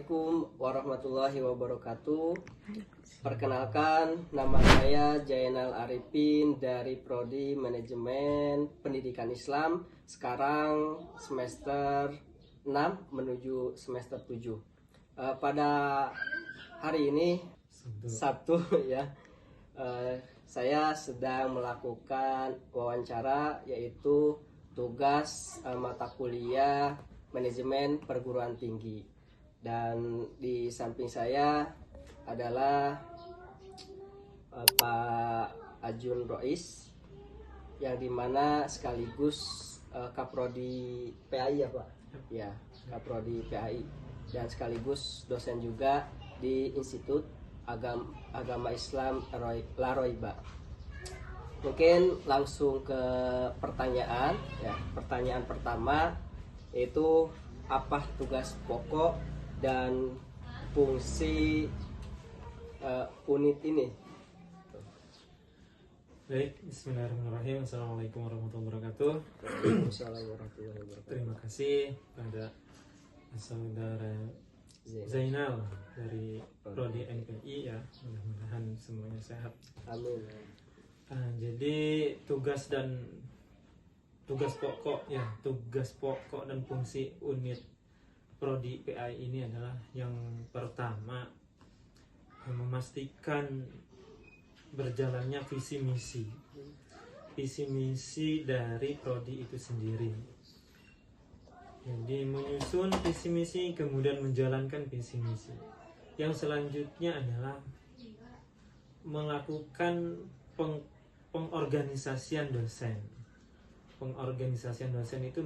Assalamualaikum warahmatullahi wabarakatuh. Perkenalkan, nama saya Jainal Arifin dari Prodi Manajemen Pendidikan Islam. Sekarang semester 6 menuju semester 7. Pada hari ini Sabtu ya, saya sedang melakukan wawancara, yaitu tugas mata kuliah Manajemen Perguruan Tinggi. Dan di samping saya adalah Pak Ajun Rois, yang dimana sekaligus Kaprodi PAI ya Pak? Ya, Kaprodi PAI, dan sekaligus dosen juga di Institut Agama Islam Laroiba. Mungkin langsung ke pertanyaan ya. Pertanyaan pertama yaitu apa tugas pokok dan fungsi unit ini? Baik, bismillahirrahmanirrahim. Assalamualaikum warahmatullahi wabarakatuh. Waalaikumsalam warahmatullahi wabarakatuh. Terima kasih pada saudara Zainal dari Prodi MPI ya. Mudah-mudahan semuanya sehat. Amin. Jadi tugas pokok dan fungsi unit Prodi PAI ini adalah yang pertama, memastikan berjalannya visi misi dari prodi itu sendiri. Jadi menyusun visi misi, kemudian menjalankan visi misi. Yang selanjutnya adalah melakukan pengorganisasian dosen. Pengorganisasian dosen itu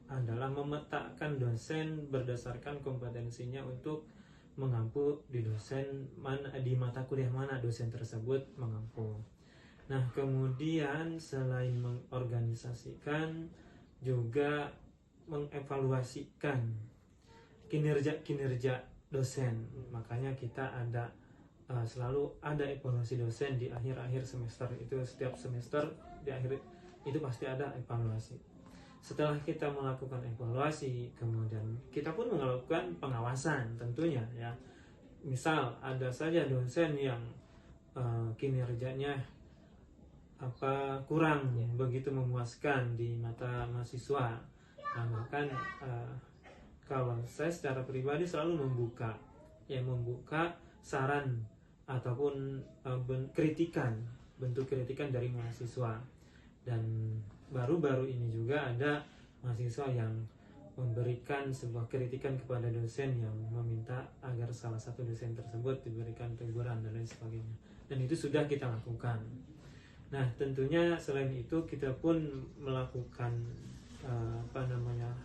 adalah memetakan dosen berdasarkan kompetensinya untuk mengampu di di mata kuliah mana dosen tersebut mengampu. Nah, kemudian selain mengorganisasikan, juga mengevaluasikan kinerja dosen. Makanya kita selalu ada evaluasi dosen di akhir semester itu. Setiap semester di akhir itu pasti ada evaluasi. Setelah kita melakukan evaluasi, kemudian kita pun melakukan pengawasan tentunya ya. Misal ada saja dosen yang kinerjanya kurang begitu memuaskan di mata mahasiswa. Nah, bahkan kalau saya secara pribadi selalu membuka saran ataupun bentuk kritikan dari mahasiswa. Dan baru-baru ini juga ada mahasiswa yang memberikan sebuah kritikan kepada dosen yang meminta agar salah satu dosen tersebut diberikan teguran dan lain sebagainya. Dan itu sudah kita lakukan. Nah, tentunya selain itu kita pun melakukan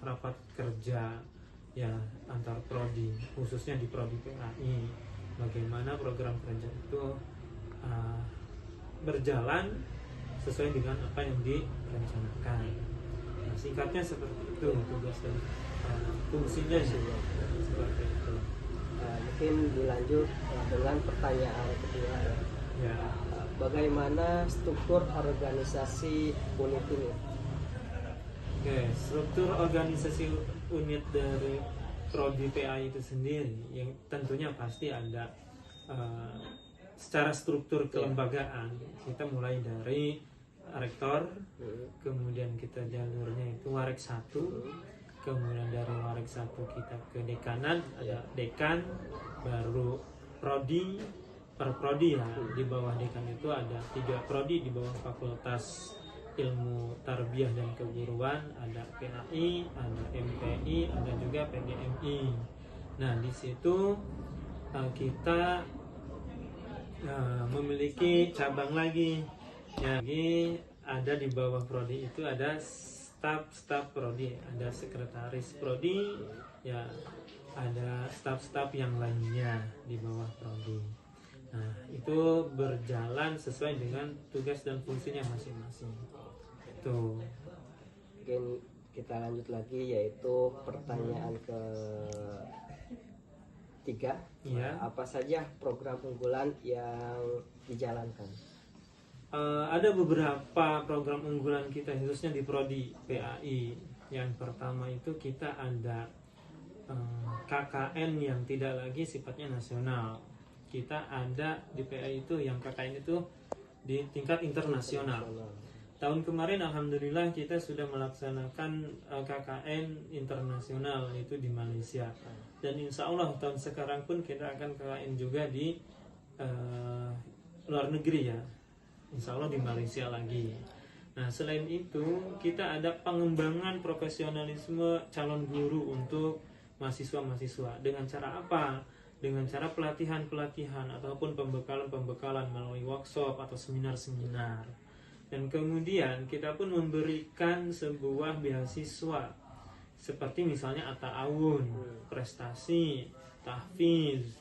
rapat kerja ya antar prodi, khususnya di Prodi PAI. Bagaimana program kerja itu berjalan sesuai dengan apa yang direncanakan. Nah, singkatnya seperti itu tugas dan fungsinya seperti itu. Mungkin dilanjut dengan pertanyaan kedua ya. Bagaimana struktur organisasi unit ini? Oke, struktur organisasi unit dari Prodi PAI itu sendiri yang tentunya pasti ada secara struktur kelembagaan. Kita mulai dari rektor, kemudian kita jalurnya itu Warek 1, kemudian dari Warek 1 kita ke dekanan, ada dekan, baru prodi, per prodi ya. Di bawah dekan itu ada 3 prodi di bawah Fakultas Ilmu Tarbiyah dan Keguruan, ada PAI, ada MPI, ada juga PGMI. Nah, di situ kita memiliki cabang lagi. Jadi ada di bawah prodi itu ada staf prodi, ada sekretaris prodi, ya ada staf yang lainnya di bawah prodi. Nah, itu berjalan sesuai dengan tugas dan fungsinya masing-masing. Itu. Mungkin kita lanjut lagi, yaitu pertanyaan ketiga. Ya. Apa saja program unggulan yang dijalankan? Ada beberapa program unggulan kita khususnya di Prodi PAI. Yang pertama itu kita ada KKN yang tidak lagi sifatnya nasional. Kita ada di PAI itu yang KKN itu di tingkat internasional. Tahun kemarin alhamdulillah kita sudah melaksanakan KKN internasional itu di Malaysia, dan insya Allah tahun sekarang pun kita akan KKN juga di luar negeri ya, insya Allah di Malaysia lagi. Nah selain itu kita ada pengembangan profesionalisme calon guru untuk mahasiswa-mahasiswa. Dengan cara apa? Dengan cara pelatihan-pelatihan ataupun pembekalan-pembekalan melalui workshop atau seminar-seminar. Dan kemudian kita pun memberikan sebuah beasiswa seperti misalnya at-ta'awun, prestasi, tahfiz,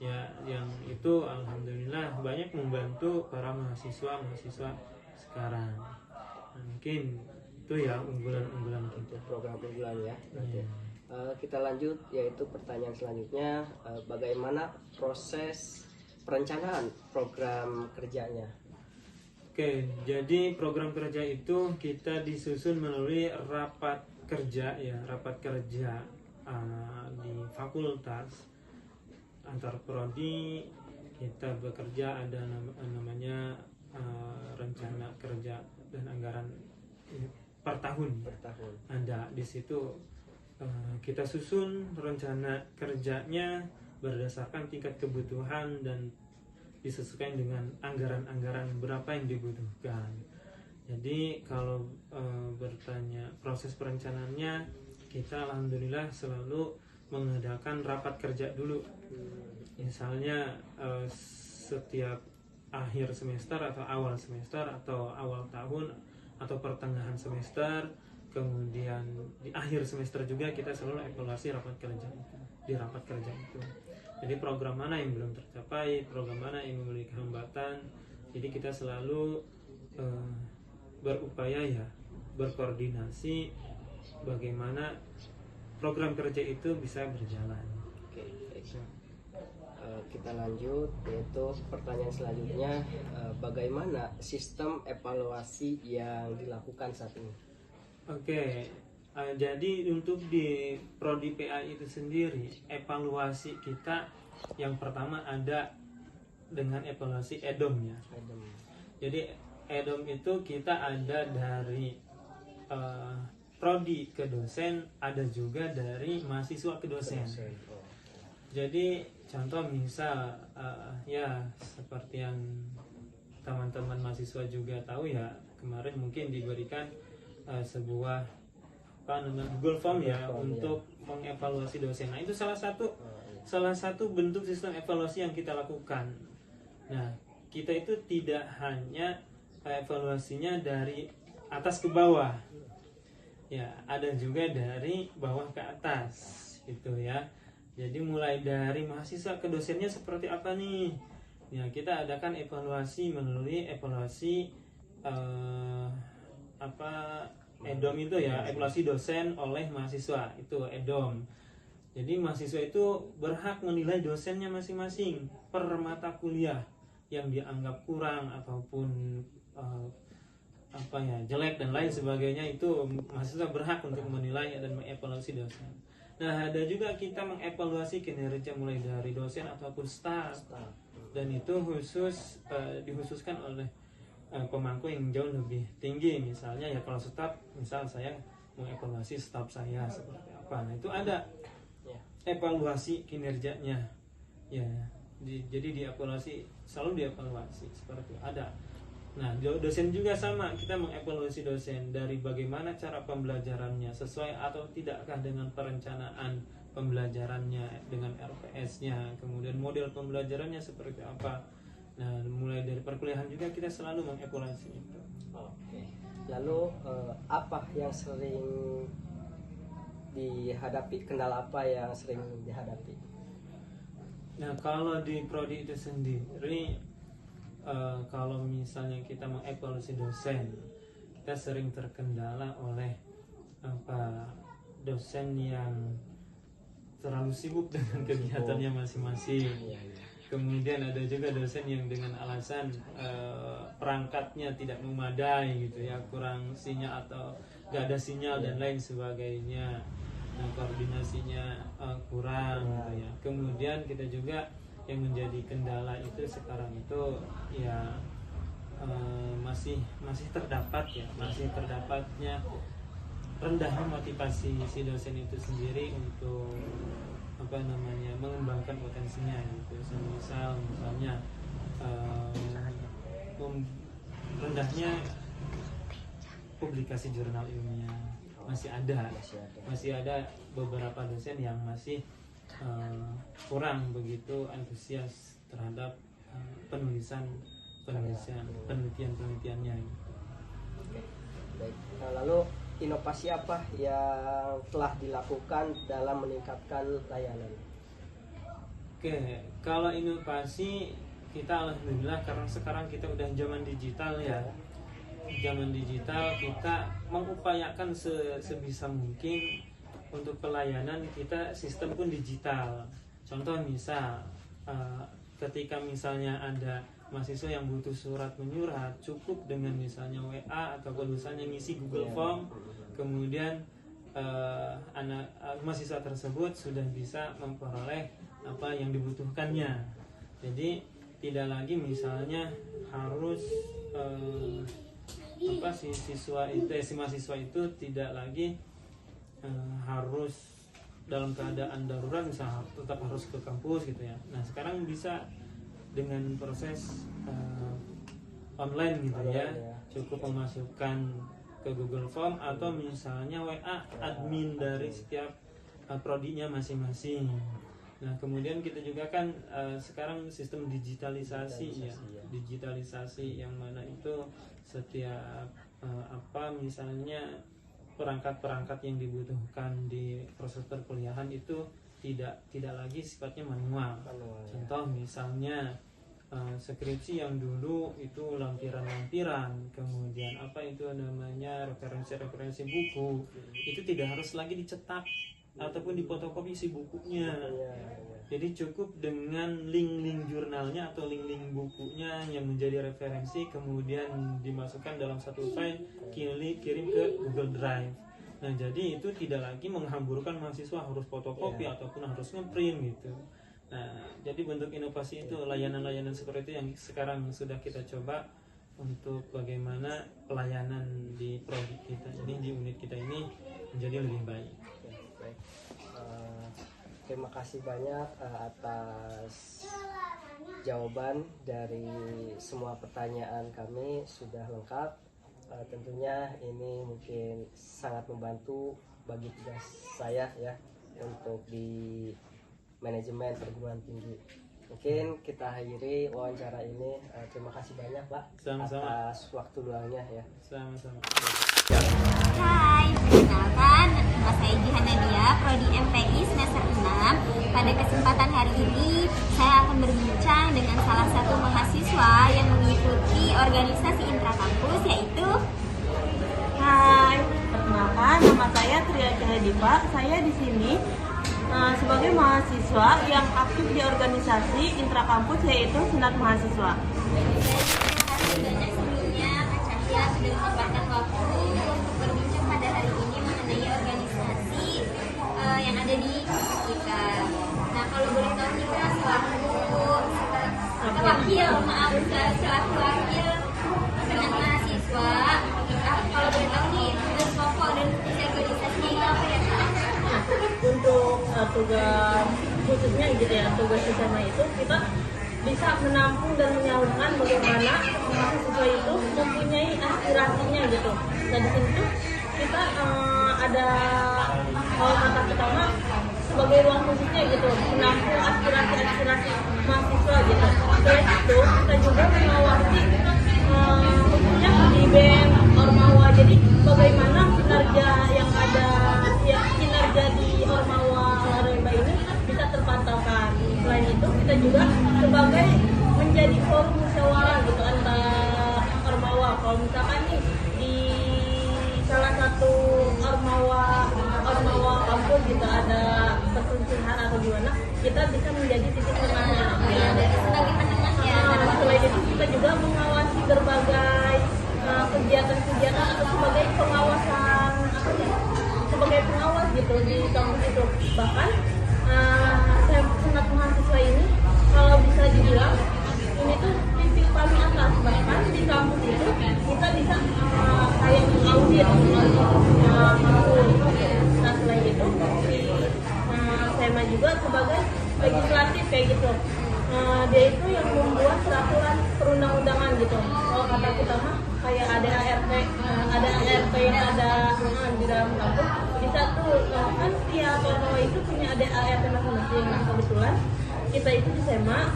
ya, yang itu alhamdulillah banyak membantu para mahasiswa sekarang. Nah, mungkin itu ya unggulan-unggulan kita. Program unggulan ya. Kita lanjut, yaitu pertanyaan selanjutnya, bagaimana proses perencanaan program kerjanya? Oke, jadi program kerja itu kita disusun melalui rapat kerja ya, rapat kerja di fakultas antar prodi. Kita bekerja, ada namanya rencana kerja dan anggaran per tahun. Ada di situ kita susun rencana kerjanya berdasarkan tingkat kebutuhan dan disesuaikan dengan anggaran-anggaran berapa yang dibutuhkan. Jadi kalau bertanya proses perencanaannya, kita alhamdulillah selalu mengadakan rapat kerja dulu. Misalnya setiap akhir semester atau awal semester atau awal tahun atau pertengahan semester, kemudian di akhir semester juga kita selalu evaluasi rapat kerja itu, di rapat kerja itu. Jadi program mana yang belum tercapai, program mana yang memiliki hambatan. Jadi kita selalu berupaya ya, berkoordinasi bagaimana program kerja itu bisa berjalan. Oke, baik. Kita lanjut, yaitu pertanyaan selanjutnya, bagaimana sistem evaluasi yang dilakukan saat ini? Oke, jadi untuk di Prodi PAI itu sendiri, evaluasi kita yang pertama ada dengan evaluasi EDOM ya. Jadi EDOM itu kita ada dari prodi ke dosen, ada juga dari mahasiswa ke dosen. Jadi contoh misal ya seperti yang teman-teman mahasiswa juga tahu ya, kemarin mungkin diberikan sebuah Google Form ya untuk mengevaluasi dosen. Nah itu salah satu bentuk sistem evaluasi yang kita lakukan. Nah kita itu tidak hanya evaluasinya dari atas ke bawah, ya ada juga dari bawah ke atas gitu ya. Jadi mulai dari mahasiswa ke dosennya seperti apa nih? Ya kita adakan evaluasi melalui evaluasi EDOM itu ya, evaluasi dosen oleh mahasiswa, itu EDOM. Jadi mahasiswa itu berhak menilai dosennya masing-masing per mata kuliah yang dianggap kurang ataupun jelek dan lain sebagainya. Itu mahasiswa berhak untuk menilai dan mengevaluasi dosen. Nah ada juga kita mengevaluasi kinerja mulai dari dosen ataupun staf, dan itu dihususkan oleh pemangku yang jauh lebih tinggi. Misalnya ya kalau staf, misal saya mengevaluasi staf saya seperti apa, nah itu ada evaluasi kinerjanya ya. Jadi dievaluasi, selalu dievaluasi seperti itu, ada. Nah dosen juga sama, kita mengevaluasi dosen dari bagaimana cara pembelajarannya, sesuai atau tidakkah dengan perencanaan pembelajarannya, dengan RPS-nya, kemudian model pembelajarannya seperti apa. Nah, mulai dari perkuliahan juga kita selalu mengevaluasi itu. Oke. Lalu apa yang sering dihadapi? Kendala apa yang sering dihadapi? Nah, kalau di prodi itu sendiri, kalau misalnya kita mengevaluasi dosen, kita sering terkendala oleh dosen yang terlalu sibuk dengan kegiatannya masing-masing. Kemudian ada juga dosen yang dengan alasan perangkatnya tidak memadai gitu ya, kurang sinyal atau gak ada sinyal dan lain sebagainya. Nah, koordinasinya kurang gitu ya. Kemudian kita juga yang menjadi kendala itu sekarang itu ya masih terdapatnya rendahnya motivasi si dosen itu sendiri untuk mengembangkan potensinya gitu. Misalnya rendahnya publikasi jurnal ilmiah masih ada beberapa dosen yang masih kurang begitu antusias terhadap penelitiannya gitu. Baik. Nah, lalu inovasi apa yang telah dilakukan dalam meningkatkan layanan? Oke, kalau inovasi kita alhamdulillah karena sekarang kita udah zaman digital ya. Zaman digital kita mengupayakan sebisa mungkin untuk pelayanan kita sistem pun digital. Contoh misal ketika misalnya ada mahasiswa yang butuh surat menyurat, cukup dengan misalnya WA ataupun misalnya ngisi Google Form, kemudian mahasiswa tersebut sudah bisa memperoleh apa yang dibutuhkannya. Jadi tidak lagi misalnya harus si mahasiswa itu tidak lagi harus dalam keadaan darurat misalnya tetap harus ke kampus gitu ya. Nah sekarang bisa dengan proses online gitu ya, cukup memasukkan ke Google Form atau misalnya WA admin dari setiap prodinya masing-masing. Nah kemudian kita juga kan sekarang sistem digitalisasi ya, digitalisasi yang mana itu setiap misalnya perangkat-perangkat yang dibutuhkan di proses perkuliahan itu tidak lagi sifatnya manual. Contoh misalnya skripsi yang dulu itu lampiran-lampiran, kemudian referensi-referensi buku itu tidak harus lagi dicetak ataupun difotokopi si bukunya. Jadi cukup dengan link-link jurnalnya atau link-link bukunya yang menjadi referensi kemudian dimasukkan dalam satu file, kirim ke Google Drive. Nah jadi itu tidak lagi menghamburkan mahasiswa harus fotokopi ataupun harus ngeprint gitu. Nah jadi bentuk inovasi itu layanan-layanan seperti itu yang sekarang sudah kita coba untuk bagaimana pelayanan di prodi kita ini, di unit kita ini menjadi lebih baik. Terima kasih banyak atas jawaban dari semua pertanyaan kami, sudah lengkap. Tentunya ini mungkin sangat membantu bagi tugas saya ya untuk di manajemen perguruan tinggi. Mungkin kita akhiri wawancara ini. Terima kasih banyak Pak atas waktu luangnya ya. Sama-sama. Hai, perkenalkan nama saya Jihan Nadia, Prodi MPI semester 6. Pada kesempatan hari ini saya akan berbincang dengan salah satu mahasiswa yang mengikuti organisasi intrakampus, yaitu Hai, perkenalkan nama saya Tria Cahadipa. Saya di sini sebagai mahasiswa yang aktif di organisasi intrakampus, yaitu Senat Mahasiswa. Terima kasih banyak sebelumnya Kak Cahya sudah menyempatkan waktu untuk berbincang pada hari ini mengenai organisasi yang ada di kampus kita. Nah kalau boleh tahu nih Kak, selaku wakil Senat Mahasiswa, kalau boleh tahu nih tugas pokok dan fungsi organisasinya itu apa ya Kak? Untuk tugas khususnya gitu ya, tugas bersama itu kita bisa menampung dan menyalurkan bagaimana mahasiswa itu mempunyai aspirasinya gitu. Nah di sini tuh kita ada kata pertama sebagai ruang khususnya gitu, menampung aspirasi mahasiswa gitu. Selain itu kita juga mengawasi khususnya di BEM Ormawa. Jadi bagaimana kinerja yang ada ya, kinerja di Ormawa Remba ini bisa terpantaukan. Selain itu kita juga sebagai menjadi forum musyawarah gitu antar Ormawa. Kalau misalkan nih di salah satu Ormawa kampus gitu ada perselisihan atau gimana, kita bisa menjadi titik tengahnya. Ya, sebagai penengah ya. Selain itu kita juga mengawasi berbagai kegiatan-kegiatan atau sebagai pengawasan sebagai pengawas gitu gitu di kampus itu. Bahkan senat mahasiswa ini kalau bisa dibilang ini tuh titik paling atas. Bahkan di kampus itu kita bisa kayak audit kampus. Nah selain itu di SEMA juga sebagai legislatif kayak gitu. Dia itu yang membuat peraturan perundang-undangan gitu. Kalau kata kita mah kayak ada ART yang ada di dalam kampus. Bisa tuh kan tiap orang itu punya ada ART masing-masing. Nah kebetulan kita itu di SEMA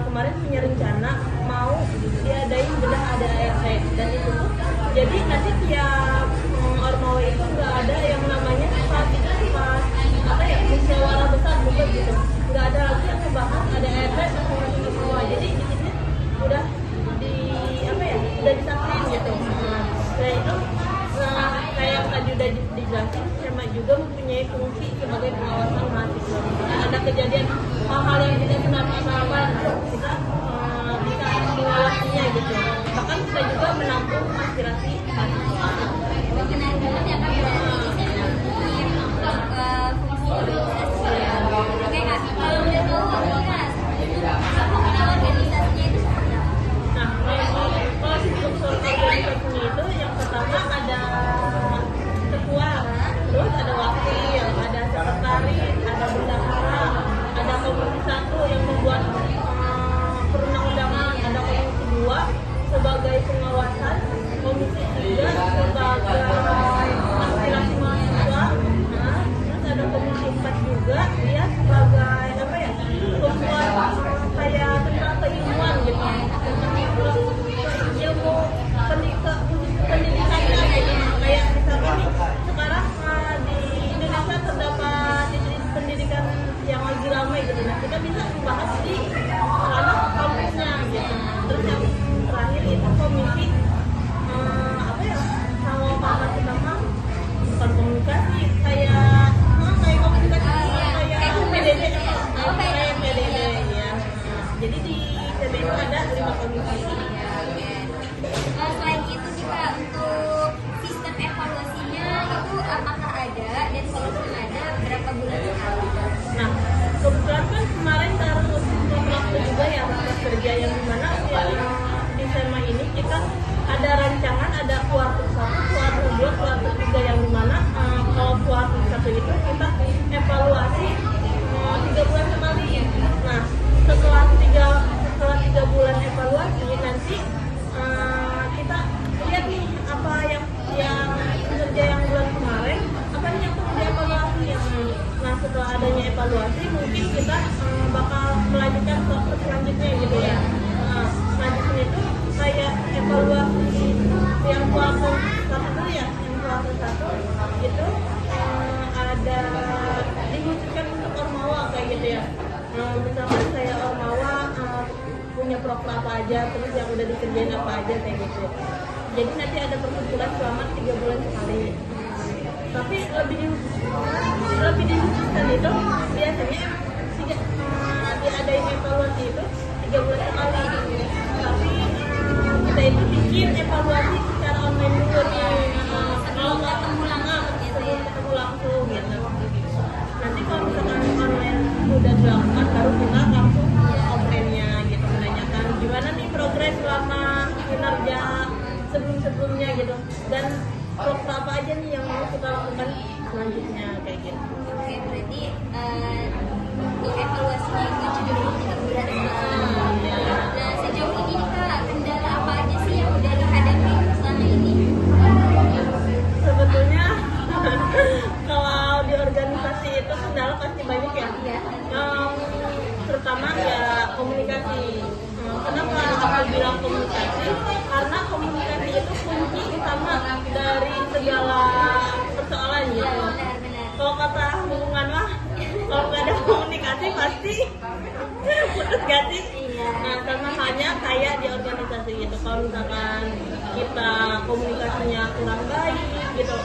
kemarin punya rencana mau diadain bedah ada ART, dan itu tuh jadi nanti tiap ormawa itu nggak ada yang namanya pas apa ya musyawarah besar bukan gitu, nggak ada lagi yang membahas ada ART masing-masing semua. Jadi di sini udah di apa ya udah disatuin gitu. Nah itu kayak yang tadi udah dijelasin, SEMA juga mempunyai fungsi sebagai pengawasan mahasiswa. Ada kejadian hal-hal yang tidak kenapa-napa kita bisa mengawasinya gitu. Bahkan kita juga menampung aspirasi mahasiswa. Berkenan banget ya Kak, berarti fungsi organisasi ya. Oke Kak, kalau boleh tahu Kak, fungsi organisasinya itu seperti apa? Nah, kalau struktur organisasinya itu yang pertama ada ketua, terus ada wakil, ada sekretaris, ada bendahara, ada komisi 1 yang membuat perundang-undangan, ada komisi 2 sebagai pengawasan, komisi 3 sebagai aspirasi mahasiswa, terus ada komisi 4 juga dia sebagai apa ya pembuat kayak tentang keilmuan gitu, ilmu pendidikannya gitu. Kayak misalkan nih sekarang di Indonesia terdapat pendidikan yang lagi ramai gitu, nah kita bisa membahas di sana kampusnya gitu. Terus yang terakhir itu komisi apa ya sama Pak Utama, bukan komunikasi kayak komunikasi kayak PDD kayak PDD ya. Jadi di PDD itu ada 5 komisi. Selain itu juga untuk sistem evaluasinya itu apakah ada, dan kalau ada berapa bulan sekali? Nah, kebetulan kan kemarin taruh waktu juga ya rapat kerja yang dimana di SEMA ini kita ada rancangan, ada kuartal 1, kuartal 2, kuartal 3 yang dimana kalau kuartal 1 itu kita evaluasi 3 bulan sekali. Nah, setelah 3 bulan evaluasi nanti kita lihat nih apa yang kinerja yang bulan kemarin, apa nih yang perlu dievaluasi. Nah setelah adanya evaluasi mungkin kita bakal melanjutkan ke selanjutnya gitu ya. Nah selanjutnya itu kayak evaluasi yang kuartal 1 dulu ya, yang kuartal 1 itu ada diwujudkan untuk ormawa kayak gitu ya. Misalkan saya ormawa punya proker apa aja, terus yang udah dikerjain apa aja kayak gitu. Jadi nanti ada perkumpulan selama 3 bulan sekali. Tapi lebih dikhususkan itu biasanya diadain evaluasi itu 3 bulan sekali. Tapi kita itu bikin evaluasi secara online dulu nih. Kalau nggak ketemu langsung gitu. Nanti kalau misalkan online udah dilakukan baru kita langsung offline-nya gitu, menanyakan gimana nih progres selama kinerja sebelum-sebelumnya gitu, dan program apa aja nih yang mau kita lakukan selanjutnya kayak gitu. Oke, berarti untuk evaluasinya itu cenderung 3 bulan sekali. Nah sejauh ini nih Kak, kendala apa aja sih yang udah dihadapi selama ini? Sebetulnya kalau di organisasi itu kendala pasti banyak ya. Terutama ya komunikasi. Kenapa aku bilang komunikasi? Karena komunikasi itu kunci utama dari segala persoalan gitu. Kalau kata hubungan mah, kalau nggak ada komunikasi pasti putus gak sih? Nah sama halnya kayak di organisasi gitu. Kalau misalkan kita komunikasinya kurang baik gitu,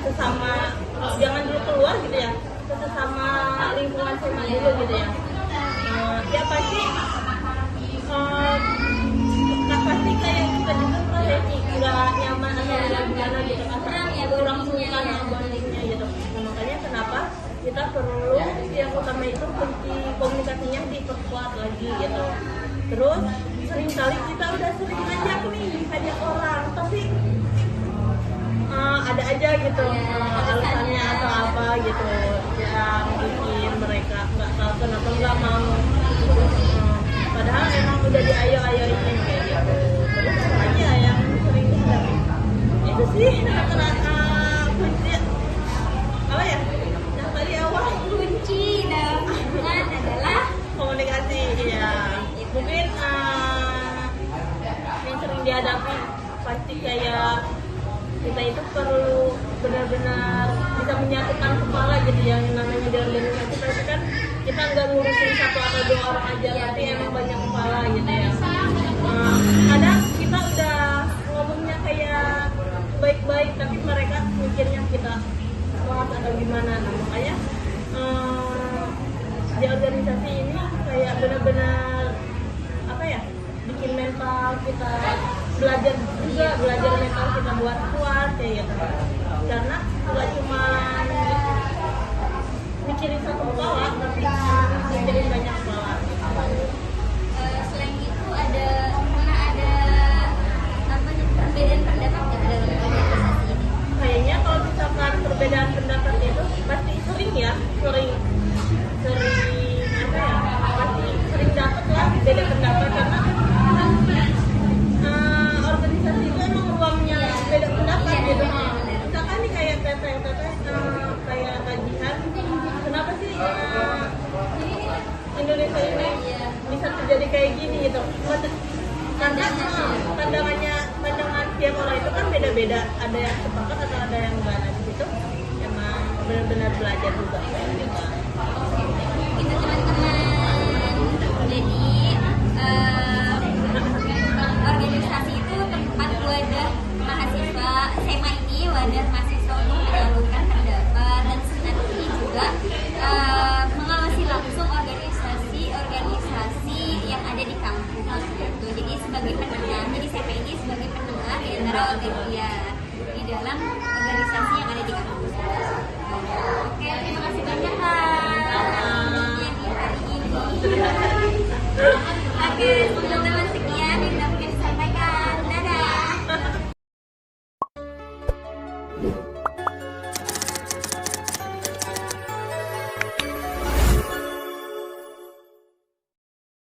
sesama jangan dulu keluar gitu ya, sesama lingkungan sama dulu gitu ya. Ya pasti pasti kayak kita juga prosesnya nggak nyaman atau gimana gitu, kurang suka bondingnya gitu. Nah, makanya kenapa perlu, yang utama itu kunci komunikasinya diperkuat lagi gitu. Terus seringkali kita udah sering ngajak orang, tapi ada aja gitu alasannya atau apa gitu yang bikin mereka nggak tahu kenapa nggak mau. Padahal emang udah diayo-ayoin kayak gitu. Terus apa lagi ya yang sering dihadapi? Itu sih rata-rata kunci apa ya? Yang tadi awal Kunci dalam hubungan adalah komunikasi ya. Mungkin yang sering dihadapi pasti kayak kita itu perlu benar-benar bisa menyatukan kepala gitu, yang namanya di organisasi pasti kan kita nggak ngurusin satu atau dua orang aja, tapi emang banyak kepala gitu ya. Kadang kita udah ngomongnya kayak baik-baik tapi mereka mikirnya kita keras atau gimana. Nah makanya di organisasi ini kayak benar-benar apa ya, bikin mental kita belajar mental kita buat kuat kayak gitu. Karena nggak cuma mikirin satu kepala, tapi mikirin banyak kepala. selain itu pernah ada apa nih, perbedaan pendapat nggak dalam organisasi ini? Kayaknya kalau misalkan perbedaan pendapat itu pasti sering apa ya, pasti sering dapat lah beda pendapat, karena organisasi itu emang ruangnya beda pendapat gitu. Misalkan nih kayak teteh kayak kajian, kenapa sih Indonesia ini bisa terjadi kayak gini gitu? Karena pandangan tiap orang itu kan beda-beda, ada yang sepakat atau ada yang enggak. Nah di situ emang benar-benar belajar juga.